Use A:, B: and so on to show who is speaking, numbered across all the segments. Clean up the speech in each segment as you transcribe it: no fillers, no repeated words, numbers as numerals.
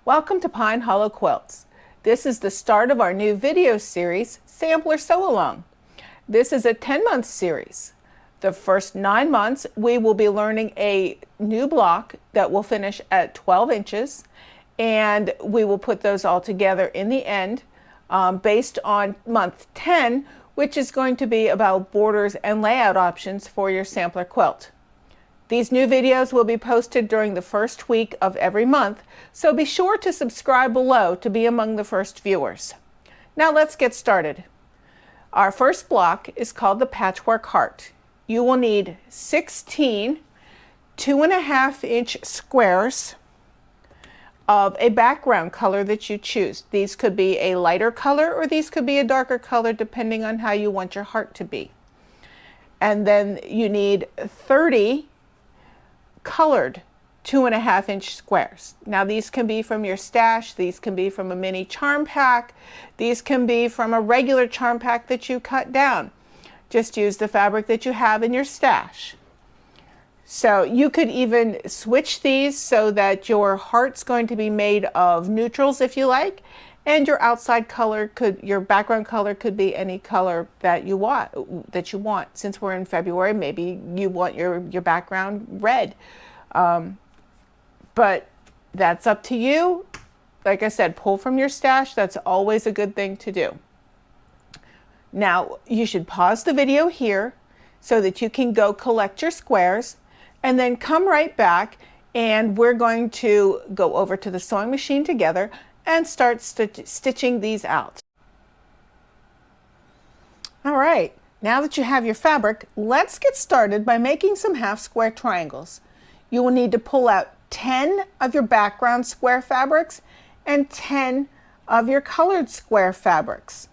A: Welcome to Pine Hollow Quilts. This is the start of our new video series, Sampler Sew Along. This is a 10-month series. The first 9 months, we will be learning a new block that will finish at 12 inches, and we will put those all together in the end based on month 10, which is going to be about borders and layout options for your sampler quilt. These new videos will be posted during the first week of every month, so be sure to subscribe below to be among the first viewers. Now let's get started. Our first block is called the Patchwork Heart. You will need 16 2.5-inch squares of a background color that you choose. These could be a lighter color or these could be a darker color depending on how you want your heart to be. And then you need 30 colored 2.5-inch squares. Now these can be from your stash, these can be from a mini charm pack, these can be from a regular charm pack that you cut down. Just use the fabric that you have in your stash. So you could even switch these so that your heart's going to be made of neutrals if you like, and your outside color your background color could be any color that you want. Since we're in February, maybe you want your background red. But that's up to you. Like I said, pull from your stash. That's always a good thing to do. Now, you should pause the video here so that you can go collect your squares and then come right back, and we're going to go over to the sewing machine together and start stitching these out. All right, now that you have your fabric, let's get started by making some half square triangles. You will need to pull out 10 of your background square fabrics and 10 of your colored square fabrics,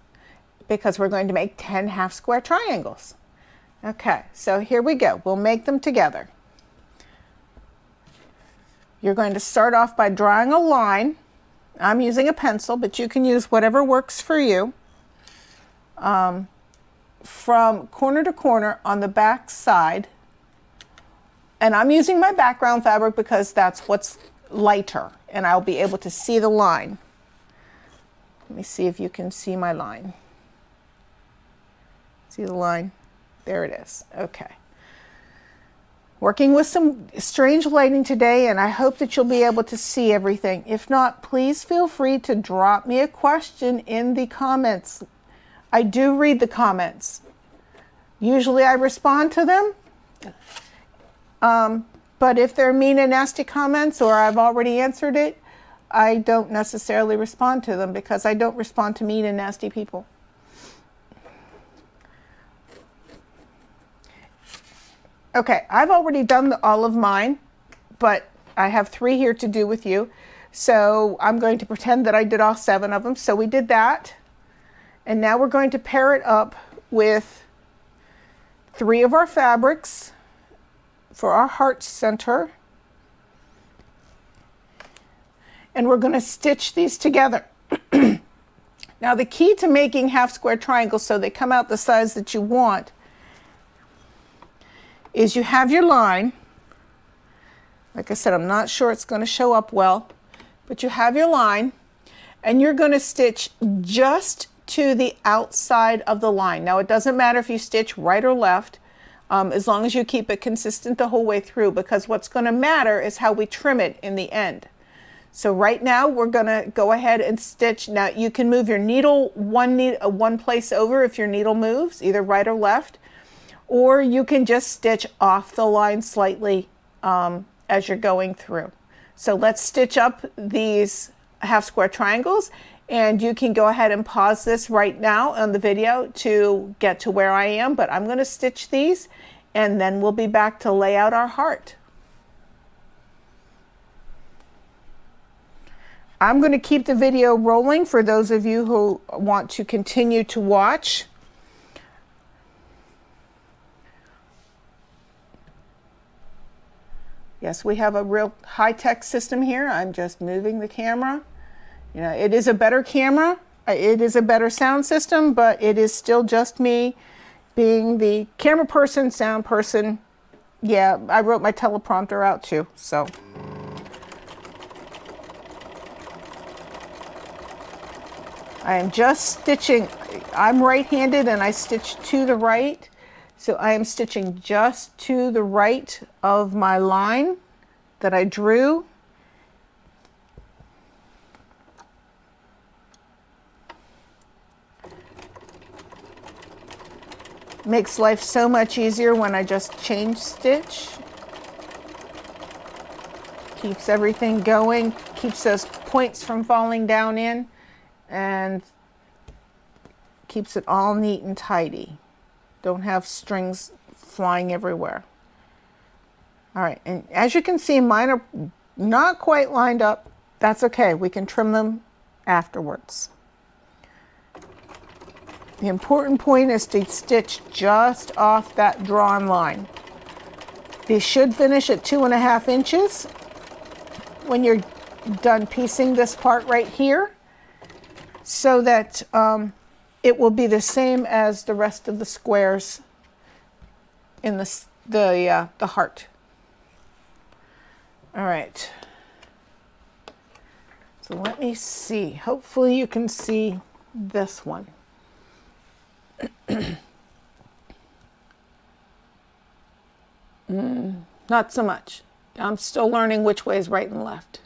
A: because we're going to make 10 half square triangles. Okay, so here we go. We'll make them together. You're going to start off by drawing a line. I'm using a pencil, but you can use whatever works for you. From corner to corner on the back side. And I'm using my background fabric because that's what's lighter, and I'll be able to see the line. Let me see if you can see my line. See the line? There it is. Okay. Working with some strange lighting today, and I hope that you'll be able to see everything. If not, please feel free to drop me a question in the comments. I do read the comments. Usually I respond to them. But if they're mean and nasty comments or I've already answered it, I don't necessarily respond to them because I don't respond to mean and nasty people. Okay, I've already done all of mine, but I have 3 here to do with you. So I'm going to pretend that I did all 7 of them. So we did that. And now we're going to pair it up with 3 of our fabrics for our heart center. And we're going to stitch these together. Now the key to making half square triangles so they come out the size that you want is you have your line. Like I said, I'm not sure it's going to show up well, but you have your line and you're going to stitch just to the outside of the line. Now it doesn't matter if you stitch right or left, as long as you keep it consistent the whole way through, because what's going to matter is how we trim it in the end. So right now we're going to go ahead and stitch. Now you can move your needle one place over if your needle moves, either right or left. Or you can just stitch off the line slightly as you're going through. So let's stitch up these half square triangles, and you can go ahead and pause this right now on the video to get to where I am, but I'm going to stitch these and then we'll be back to lay out our heart. I'm going to keep the video rolling for those of you who want to continue to watch. Yes, we have a real high-tech system here. I'm just moving the camera. You know, it is a better camera. It is a better sound system, but it is still just me being the camera person, sound person. Yeah, I wrote my teleprompter out too, so. I am just stitching. I'm right-handed and I stitch to the right. So I am stitching just to the right of my line that I drew. Makes life so much easier when I just change stitch. Keeps everything going, keeps those points from falling down in, and keeps it all neat and tidy. Don't have strings flying everywhere. All right, and as you can see, mine are not quite lined up. That's okay, we can trim them afterwards. The important point is to stitch just off that drawn line. These should finish at 2.5 inches when you're done piecing this part right here, so that it will be the same as the rest of the squares in the heart. All right. So let me see. Hopefully you can see this one. Not so much. I'm still learning which way is right and left.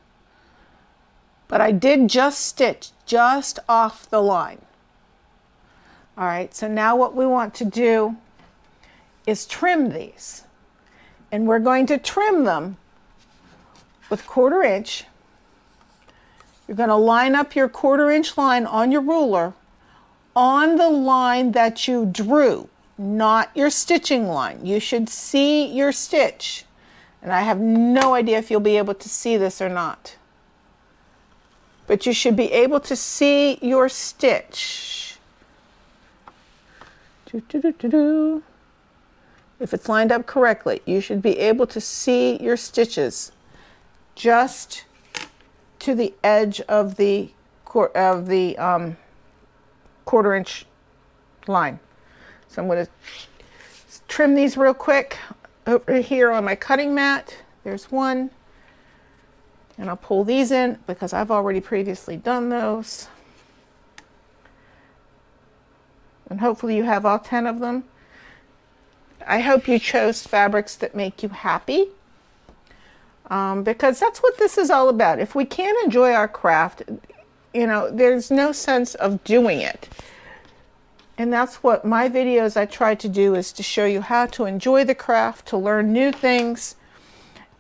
A: But I did just stitch just off the line. All right, so now what we want to do is trim these. And we're going to trim them with 1/4 inch. You're going to line up your 1/4 inch line on your ruler on the line that you drew, not your stitching line. You should see your stitch. And I have no idea if you'll be able to see this or not. But you should be able to see your stitch. If it's lined up correctly, you should be able to see your stitches just to the edge of the 1/4 inch line. So I'm going to trim these real quick over here on my cutting mat. There's one. And I'll pull these in because I've already previously done those. And hopefully you have all 10 of them. I hope you chose fabrics that make you happy, because that's what this is all about. If we can't enjoy our craft, you know, there's no sense of doing it. And that's what my videos I try to do, is to show you how to enjoy the craft, to learn new things,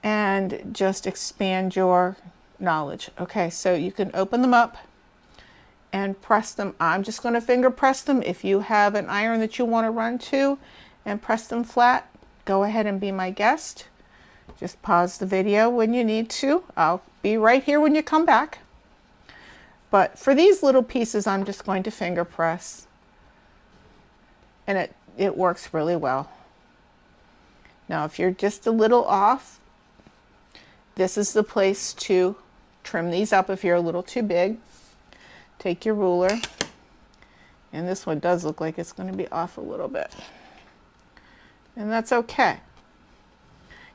A: and just expand your knowledge. Okay, so you can open them up and press them. I'm just going to finger press them. If you have an iron that you want to run to and press them flat, go ahead and be my guest. Just pause the video when you need to. I'll be right here when you come back. But for these little pieces, I'm just going to finger press. And it works really well. Now, if you're just a little off, this is the place to trim these up if you're a little too big. Take your ruler, and this one does look like it's going to be off a little bit. And that's okay,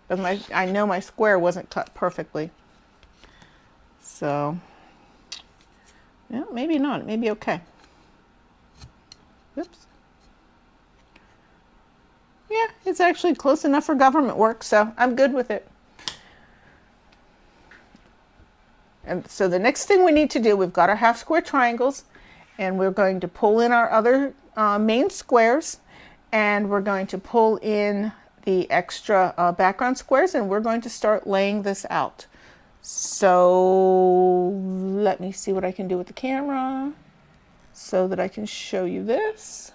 A: because I know my square wasn't cut perfectly. So, yeah, maybe not, maybe okay. Oops. Yeah, it's actually close enough for government work, so I'm good with it. And so the next thing we need to do, we've got our half square triangles, and we're going to pull in our other main squares, and we're going to pull in the extra background squares, and we're going to start laying this out. So let me see what I can do with the camera so that I can show you this.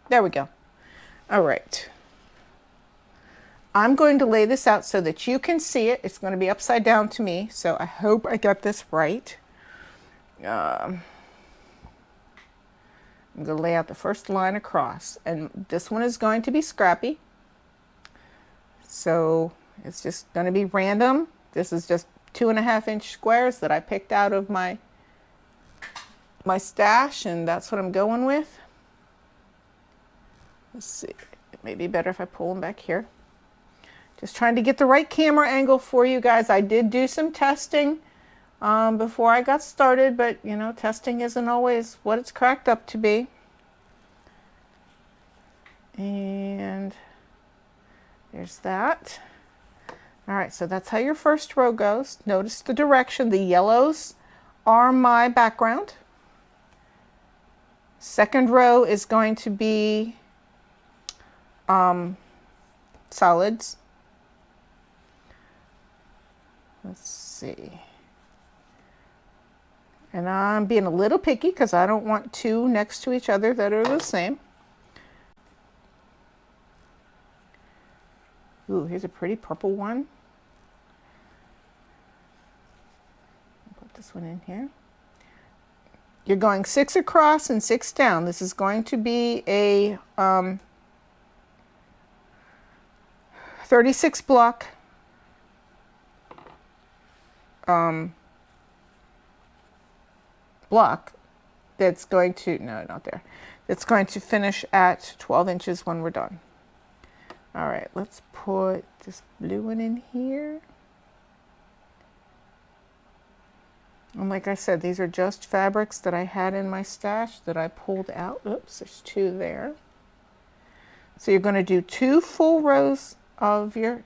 A: There we go. All right. I'm going to lay this out so that you can see it. It's going to be upside down to me, so I hope I got this right. I'm going to lay out the first line across, and this one is going to be scrappy. So it's just going to be random. This is just 2.5 inch squares that I picked out of my stash, and that's what I'm going with. Let's see, it may be better if I pull them back here. Just trying to get the right camera angle for you guys. I did do some testing before I got started, but you know, testing isn't always what it's cracked up to be. And there's that. All right, so that's how your first row goes. Notice the direction. The yellows are my background. Second row is going to be solids. Let's see. And I'm being a little picky because I don't want two next to each other that are the same. Ooh, here's a pretty purple one. Put this one in here. You're going 6 across and 6 down. This is going to be a 36 block block that's going to, no, not there. It's going to finish at 12 inches when we're done. All right, let's put this blue one in here. And like I said, these are just fabrics that I had in my stash that I pulled out. Oops, there's 2 there. So you're going to do 2 full rows of your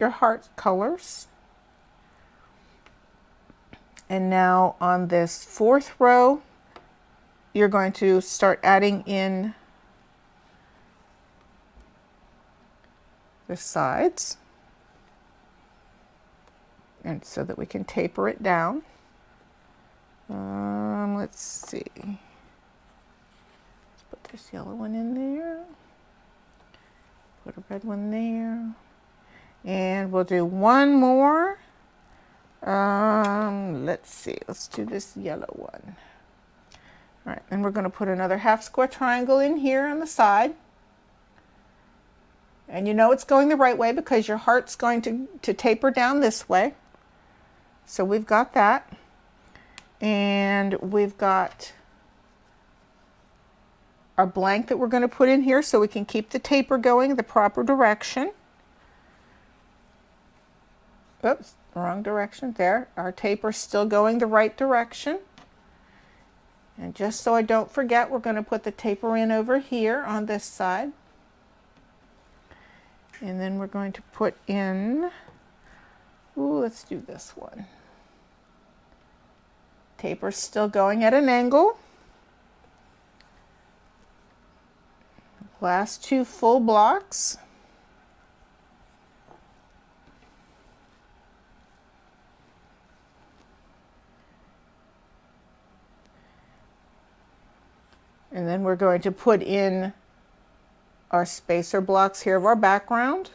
A: heart colors. And now on this 4th row, you're going to start adding in the sides, and so that we can taper it down. Let's see. Let's put this yellow one in there. Put a red one there. And we'll do one more. Let's see. Let's do this yellow one. All right, and we're going to put another half square triangle in here on the side. And you know it's going the right way because your heart's going to taper down this way. So we've got that. And we've got our blank that we're going to put in here so we can keep the taper going the proper direction. Oops, wrong direction there. Our taper's still going the right direction. And just so I don't forget, we're going to put the taper in over here on this side. And then we're going to put in, let's do this one. Taper's still going at an angle. Last 2 full blocks. And then we're going to put in our spacer blocks here of our background.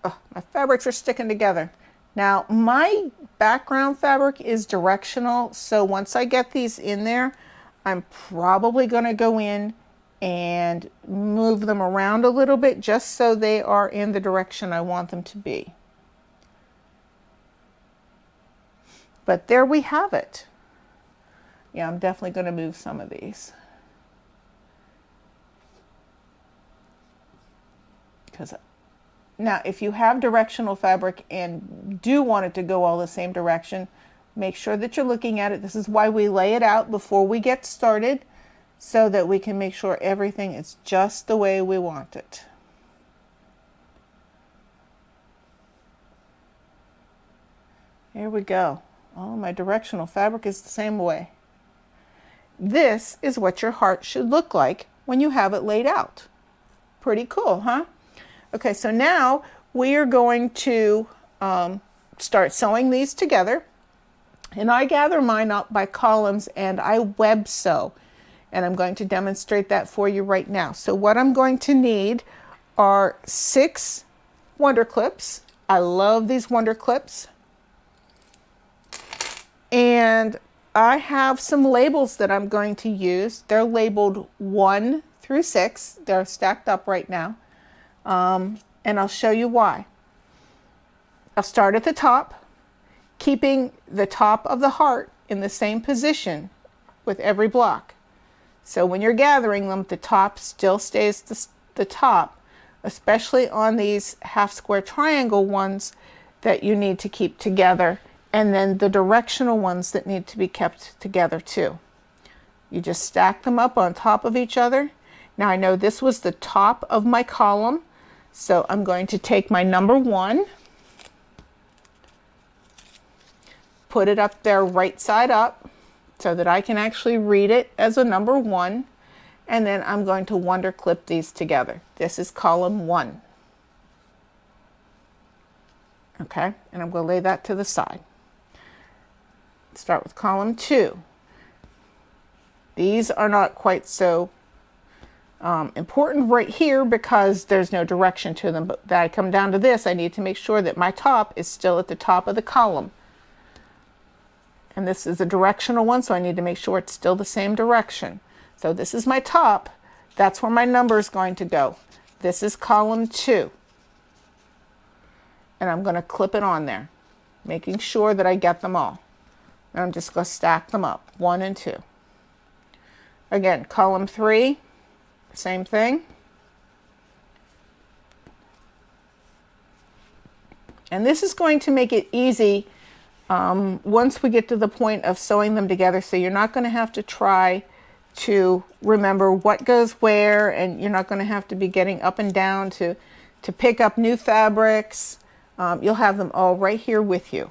A: Oh, my fabrics are sticking together. Now my background fabric is directional, so once I get these in there, I'm probably going to go in and move them around a little bit just so they are in the direction I want them to be. But there we have it. Yeah, I'm definitely going to move some of these. Because now, if you have directional fabric and do want it to go all the same direction, make sure that you're looking at it. This is why we lay it out before we get started, so that we can make sure everything is just the way we want it. Here we go. Oh, my directional fabric is the same way. This is what your heart should look like when you have it laid out. Pretty cool, huh? Okay, so now we are going to start sewing these together. And I gather mine up by columns and I web sew. And I'm going to demonstrate that for you right now. So what I'm going to need are 6 Wonder Clips. I love these Wonder Clips. And I have some labels that I'm going to use. They're labeled 1 through 6. They're stacked up right now. And I'll show you why. I'll start at the top, keeping the top of the heart in the same position with every block. So when you're gathering them, the top still stays the top, especially on these half square triangle ones. that you need to keep together, and then the directional ones that need to be kept together too. You just stack them up on top of each other. Now I know this was the top of my column, so I'm going to take my number 1, put it up there right side up so that I can actually read it as a number 1, and then I'm going to wonder clip these together. This is column 1. Okay, and I'm going to lay that to the side. Start with column 2. These are not quite so important right here because there's no direction to them, but that I come down to this, I need to make sure that my top is still at the top of the column. And this is a directional one, so I need to make sure it's still the same direction. So this is my top. That's where my number is going to go. This is column 2. And I'm going to clip it on there, making sure that I get them all. And I'm just going to stack them up, 1 and 2. Again, column 3, same thing. And this is going to make it easy once we get to the point of sewing them together, so you're not going to have to try to remember what goes where, and you're not going to have to be getting up and down to pick up new fabrics. You'll have them all right here with you.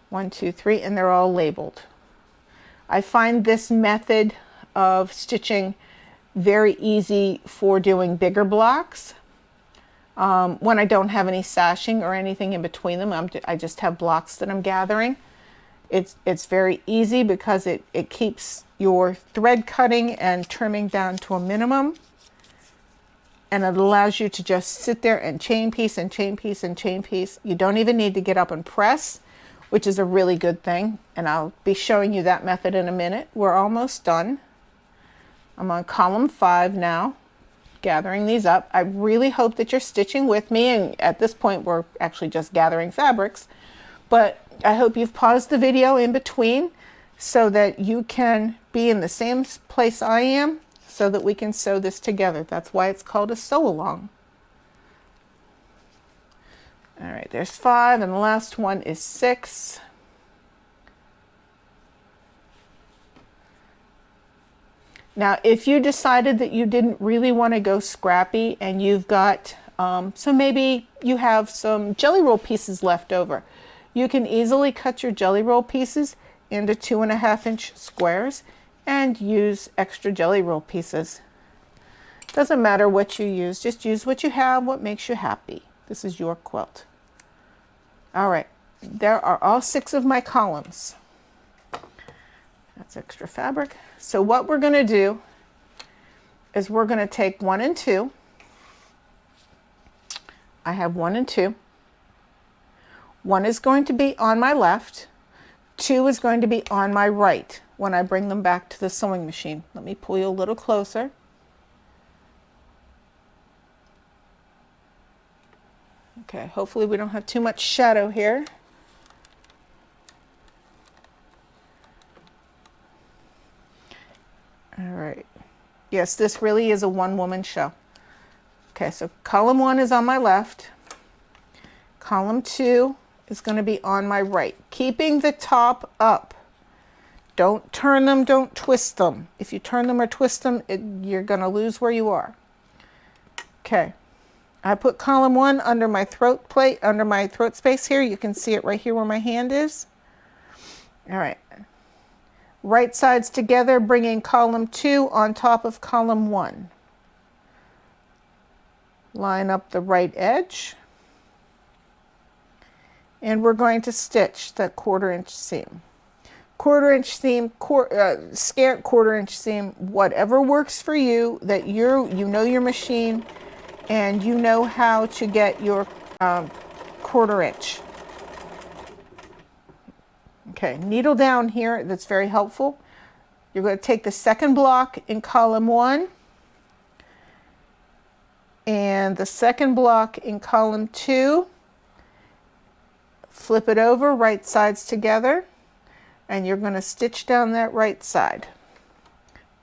A: 1, 2, 3, and they're all labeled. I find this method of stitching very easy for doing bigger blocks. When I don't have any sashing or anything in between them, I just have blocks that I'm gathering. It's very easy because it keeps your thread cutting and trimming down to a minimum. And it allows you to just sit there and chain piece and chain piece and chain piece. You don't even need to get up and press, which is a really good thing. And I'll be showing you that method in a minute. We're almost done. I'm on column 5 now, gathering these up. I really hope that you're stitching with me. And at this point, we're actually just gathering fabrics. But I hope you've paused the video in between so that you can be in the same place I am, so that we can sew this together. That's why it's called a sew along. All right, there's 5, and the last one is 6. Now, if you decided that you didn't really want to go scrappy and you've got, so maybe you have some jelly roll pieces left over, you can easily cut your jelly roll pieces into 2.5-inch squares and use extra jelly roll pieces. Doesn't matter what you use, just use what you have, what makes you happy. This is your quilt. All right, there are all 6 of my columns. That's extra fabric. So what we're going to do is we're going to take 1 and 2. I have 1 and 2. 1 is going to be on my left. 2 is going to be on my right when I bring them back to the sewing machine. Let me pull you a little closer. Okay, hopefully we don't have too much shadow here. All right. Yes, this really is a one-woman show. Okay, so column 1 is on my left. Column 2 is going to be on my right, keeping the top up. Don't turn them, don't twist them. If you turn them or twist them, you're going to lose where you are. Okay, I put column 1 under my throat plate, under my throat space here. You can see it right here where my hand is. All right. Right sides together, bringing column 2 on top of column 1. Line up the right edge. And we're going to stitch that 1/4-inch seam. 1/4-inch seam, scant 1/4-inch seam, whatever works for you, that you know your machine and you know how to get your 1/4-inch. Okay, needle down here, that's very helpful. You're going to take the second block in column 1 and the second block in column 2. Flip it over, right sides together, and you're going to stitch down that right side.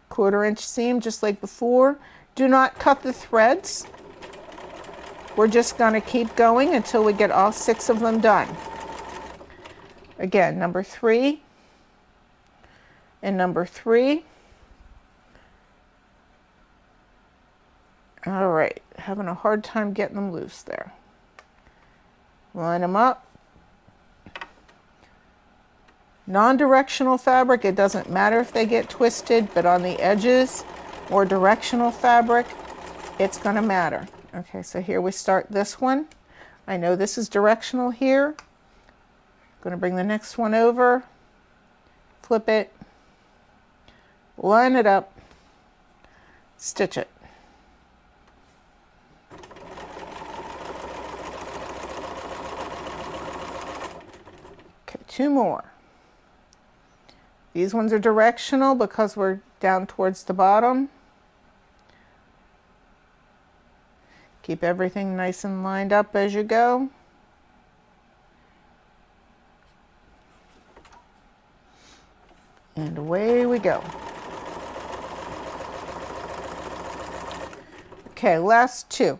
A: 1/4-inch seam just like before. Do not cut the threads. we're just going to keep going until we get all 6 of them done. Again, number 3 and number 3. All right, having a hard time getting them loose there. Line them up. Non-directional fabric, it doesn't matter if they get twisted, but on the edges or directional fabric, it's going to matter. Okay, so here we start this one. I know this is directional here. I'm going to bring the next one over, flip it, line it up, stitch it. Okay, 2 more. These ones are directional because we're down towards the bottom. Keep everything nice and lined up as you go. And away we go. Okay, last 2.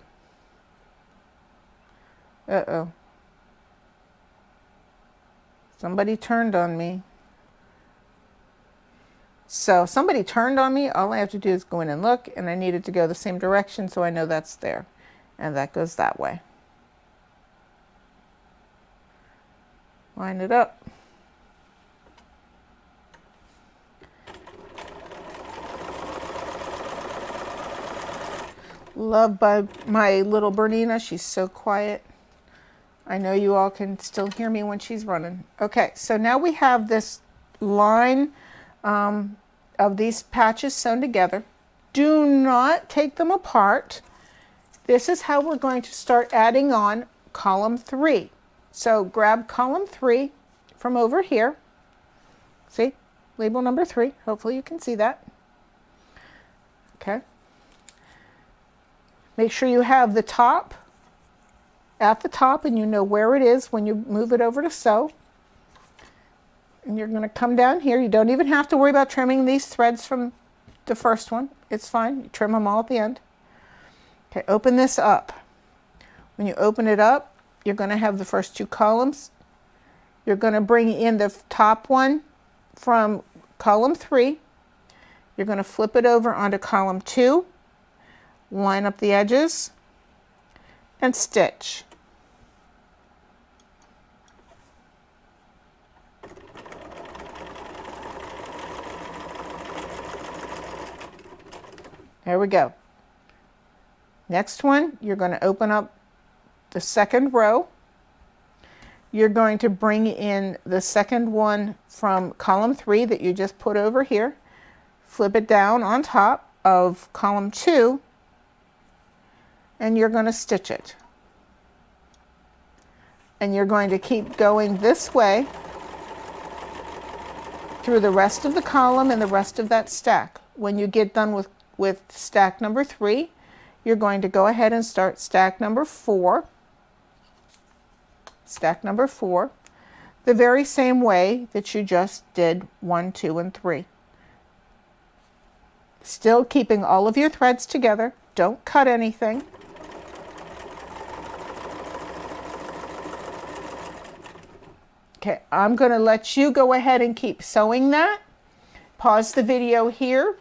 A: Uh-oh. Somebody turned on me. So somebody turned on me. All I have to do is go in and look, and I needed to go the same direction, so I know that's there. And that goes that way. Line it up. Loved by my little Bernina. She's so quiet. I know you all can still hear me when she's running. Okay, so now we have this line of these patches sewn together. Do not take them apart. This is how we're going to start adding on column 3. So grab column 3 from over here. See, label number 3. Hopefully you can see that. Okay. Make sure you have the top at the top and you know where it is when you move it over to sew. And you're going to come down here. You don't even have to worry about trimming these threads from the first one. It's fine. You trim them all at the end. Okay, open this up. When you open it up, you're going to have the first 2 columns. You're going to bring in the top one from column 3. You're going to flip it over onto column 2, line up the edges, and stitch. There we go. Next one, you're going to open up the second row. You're going to bring in the second one from column 3 that you just put over here. Flip it down on top of column 2, and you're going to stitch it. And you're going to keep going this way through the rest of the column and the rest of that stack. When you get done with stack number 3, you're going to go ahead and start stack number 4. Stack number 4, the very same way that you just did 1, 2, and 3. Still keeping all of your threads together. Don't cut anything. Okay, I'm going to let you go ahead and keep sewing that. Pause the video here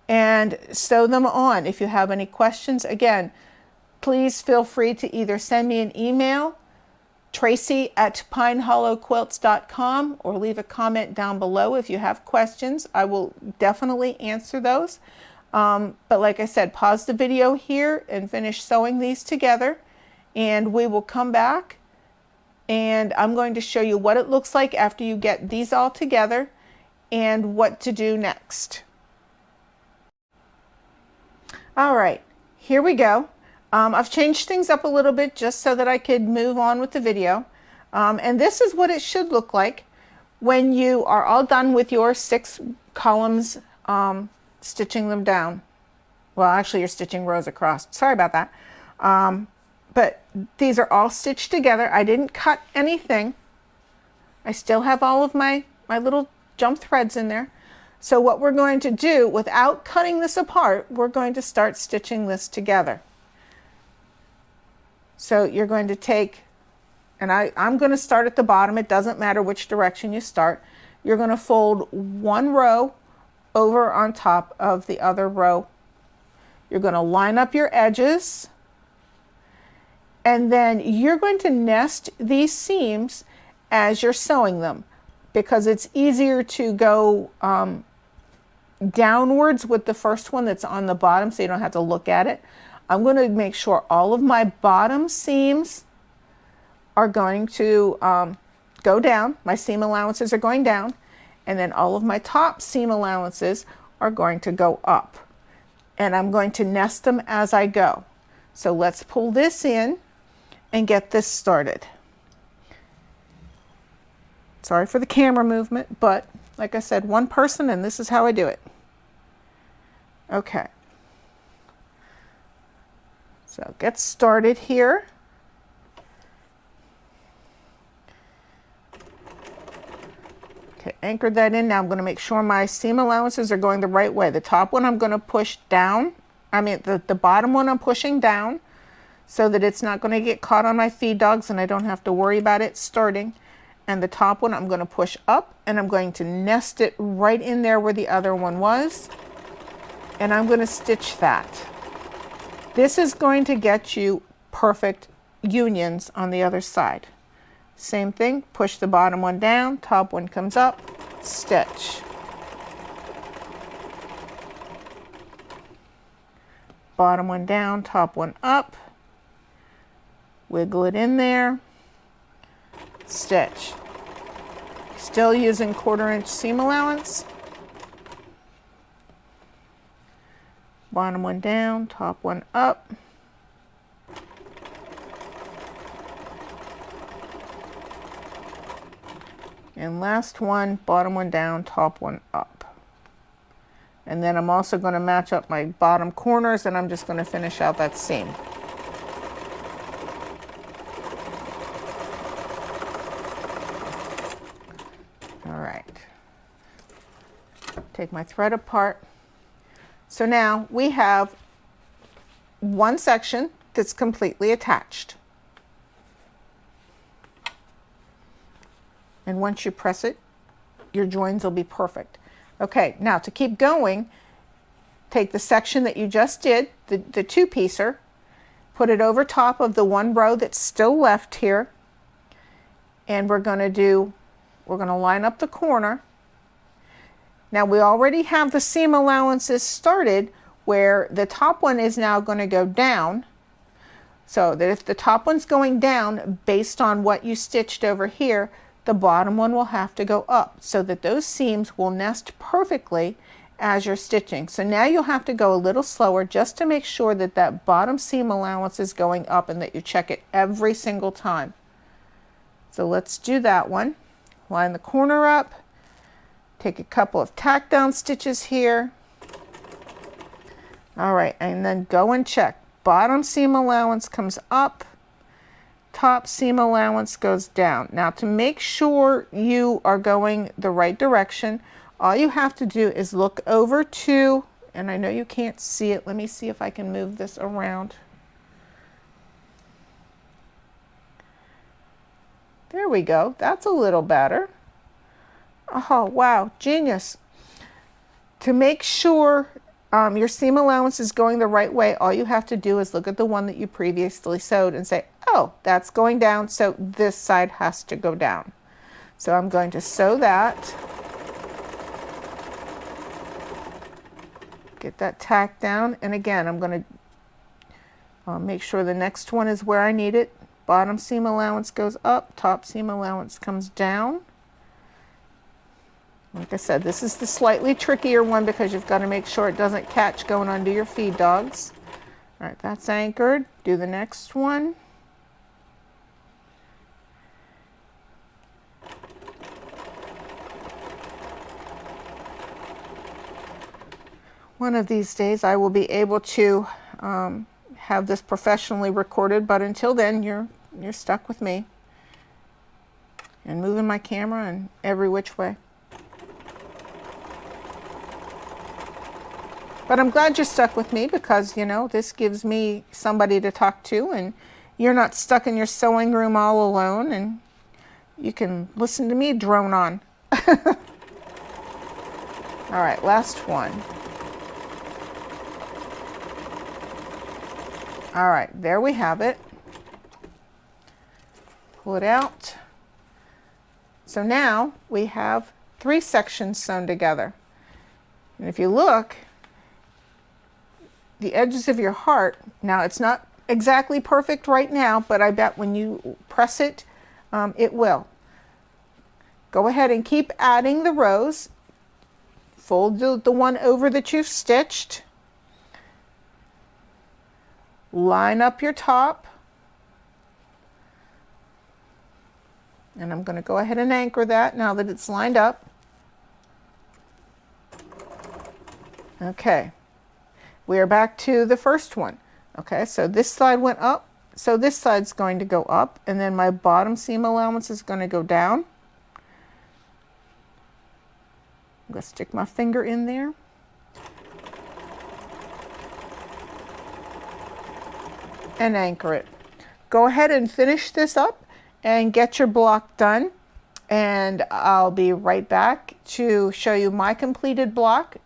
A: and sew them on. If you have any questions, again, please feel free to either send me an email, tracy@pinehollowquilts.com, or leave a comment down below if you have questions. I will definitely answer those. But like I said, pause the video here and finish sewing these together, and we will come back and I'm going to show you what it looks like after you get these all together and what to do next. All right, here we go. I've changed things up a little bit just so that I could move on with the video. And this is what it should look like when you are all done with your 6 columns, stitching them down. Well, actually you're stitching rows across. Sorry about that. But these are all stitched together. I didn't cut anything. I still have all of my little jump threads in there. So what we're going to do, without cutting this apart, we're going to start stitching this together. So you're going to take, and I'm going to start at the bottom. It doesn't matter which direction you start. You're going to fold one row over on top of the other row. You're going to line up your edges, and then you're going to nest these seams as you're sewing them, because it's easier to go downwards with the first one that's on the bottom, so you don't have to look at it. I'm going to make sure all of my bottom seams are going to go down. My seam allowances are going down, and then all of my top seam allowances are going to go up. And I'm going to nest them as I go. So let's pull this in and get this started. Sorry for the camera movement, but like I said, one person, and this is how I do it. Okay. So get started here. Okay, anchored that in. Now I'm going to make sure my seam allowances are going the right way. The top one I'm going to push down. I mean, the bottom one I'm pushing down so that it's not going to get caught on my feed dogs and I don't have to worry about it starting. And the top one I'm going to push up, and I'm going to nest it right in there where the other one was. And I'm going to stitch that. This is going to get you perfect unions on the other side. Same thing, push the bottom one down, top one comes up, stitch. Bottom one down, top one up, wiggle it in there, stitch. Still using 1/4 inch seam allowance. Bottom one down, top one up. And last one, bottom one down, top one up. And then I'm also going to match up my bottom corners, and I'm just going to finish out that seam. All right. Take my thread apart. So now we have one section that's completely attached. And once you press it, your joins will be perfect. Okay, now to keep going, take the section that you just did, the two-piecer, put it over top of the one row that's still left here, and we're going to line up the corner. Now we already have the seam allowances started where the top one is now going to go down, so that if the top one's going down based on what you stitched over here, the bottom one will have to go up so that those seams will nest perfectly as you're stitching. So now you'll have to go a little slower just to make sure that that bottom seam allowance is going up and that you check it every single time. So let's do that one. Line the corner up, take a couple of tack down stitches here. All right, and then go and check. Bottom seam allowance comes up, top seam allowance goes down. Now to make sure you are going the right direction, all you have to do is look over to, and I know you can't see it, let me see if I can move this around. There we go, that's a little better. Oh wow, genius. To make sure your seam allowance is going the right way, all you have to do is look at the one that you previously sewed and say, oh, that's going down, so this side has to go down. So I'm going to sew that. Get that tack down, and again, I'm going to make sure the next one is where I need it. Bottom seam allowance goes up, top seam allowance comes down. Like I said, this is the slightly trickier one because you've got to make sure it doesn't catch going under your feed dogs. All right, that's anchored. Do the next one. One of these days I will be able to have this professionally recorded, but until then you're stuck with me and moving my camera in every which way. But I'm glad you're stuck with me because, you know, this gives me somebody to talk to, and you're not stuck in your sewing room all alone, and you can listen to me drone on. All right, last one. All right, there we have it. Pull it out. So now we have 3 sections sewn together. And if you look, the edges of your heart, now it's not exactly perfect right now, but I bet when you press it, it will. Go ahead and keep adding the rows. Fold the one over that you've stitched. Line up your top. And I'm going to go ahead and anchor that now that it's lined up. Okay. We are back to the first one. Okay, so this side went up. So this side's going to go up, and then my bottom seam allowance is going to go down. I'm going to stick my finger in there. And anchor it. Go ahead and finish this up and get your block done. And I'll be right back to show you my completed block.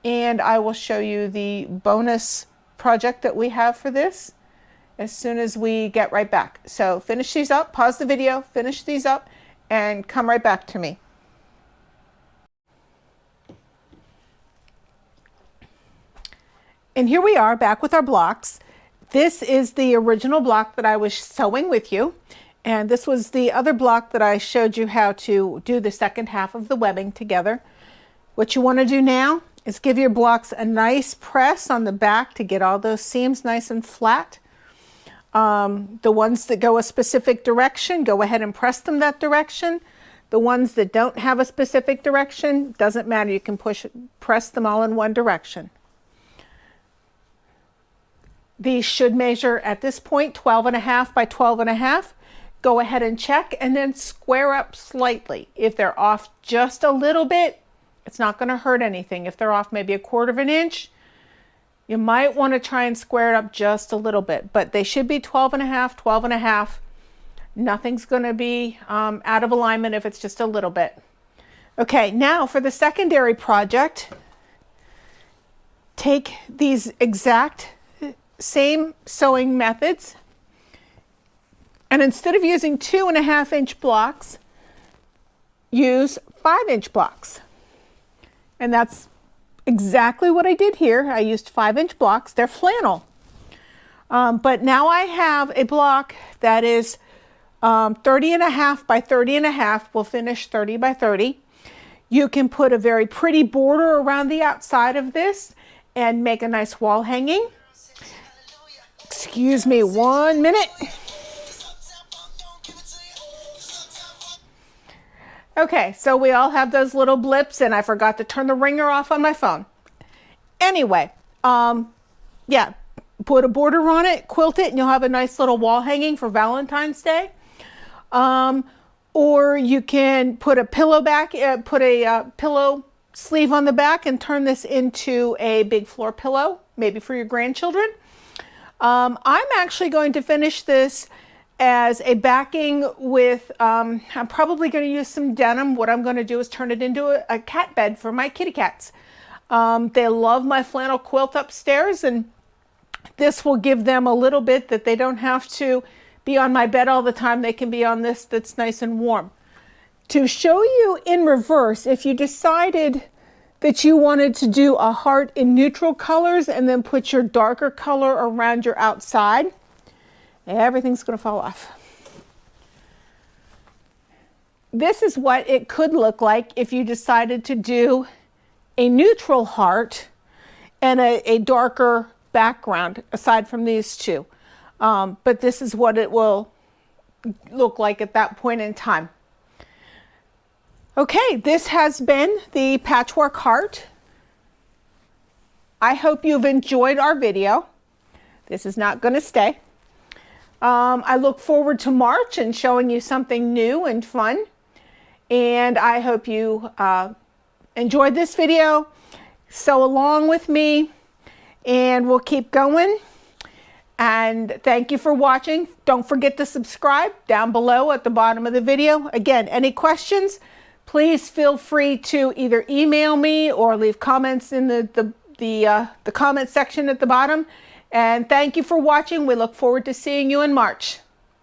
A: And I will show you the bonus project that we have for this as soon as we get right back. So finish these up, pause the video, finish these up, and come right back to me. And here we are back with our blocks. This is the original block that I was sewing with you. And this was the other block that I showed you how to do the second half of the webbing together. What you want to do now is give your blocks a nice press on the back to get all those seams nice and flat. The ones that go a specific direction, go ahead and press them that direction. The ones that don't have a specific direction, doesn't matter, you can press them all in one direction. These should measure at this point 12.5 by 12.5. Go ahead and check and then square up slightly. If they're off just a little bit, it's not going to hurt anything. If they're off maybe 1/4 inch, you might want to try and square it up just a little bit, but they should be 12.5, 12.5. Nothing's going to be out of alignment if it's just a little bit. Okay, now for the secondary project, take these exact same sewing methods, and instead of using 2.5 inch blocks, use 5-inch blocks. And that's exactly what I did here. I used 5-inch blocks. They're flannel. But now I have a block that is 30.5 by 30.5. We'll finish 30 by 30. You can put a very pretty border around the outside of this and make a nice wall hanging. Excuse me 1 minute. Okay, so we all have those little blips, and I forgot to turn the ringer off on my phone. Anyway, yeah, put a border on it, quilt it, and you'll have a nice little wall hanging for Valentine's Day. Or you can put a pillow back, pillow sleeve on the back and turn this into a big floor pillow, maybe for your grandchildren. I'm actually going to finish this as a backing with, I'm probably going to use some denim. What I'm going to do is turn it into a cat bed for my kitty cats. They love my flannel quilt upstairs, and this will give them a little bit that they don't have to be on my bed all the time. They can be on this that's nice and warm. To show you in reverse, if you decided that you wanted to do a heart in neutral colors and then put your darker color around your outside, everything's going to fall off. This is what it could look like if you decided to do a neutral heart and a darker background aside from these two. But this is what it will look like at that point in time. Okay, this has been the Patchwork Heart. I hope you've enjoyed our video. This is not going to stay. I look forward to March and showing you something new and fun. And I hope you enjoyed this video. Sew along with me and we'll keep going. And thank you for watching. Don't forget to subscribe down below at the bottom of the video. Again, any questions, please feel free to either email me or leave comments in the comment section at the bottom. And thank you for watching. We look forward to seeing you in March.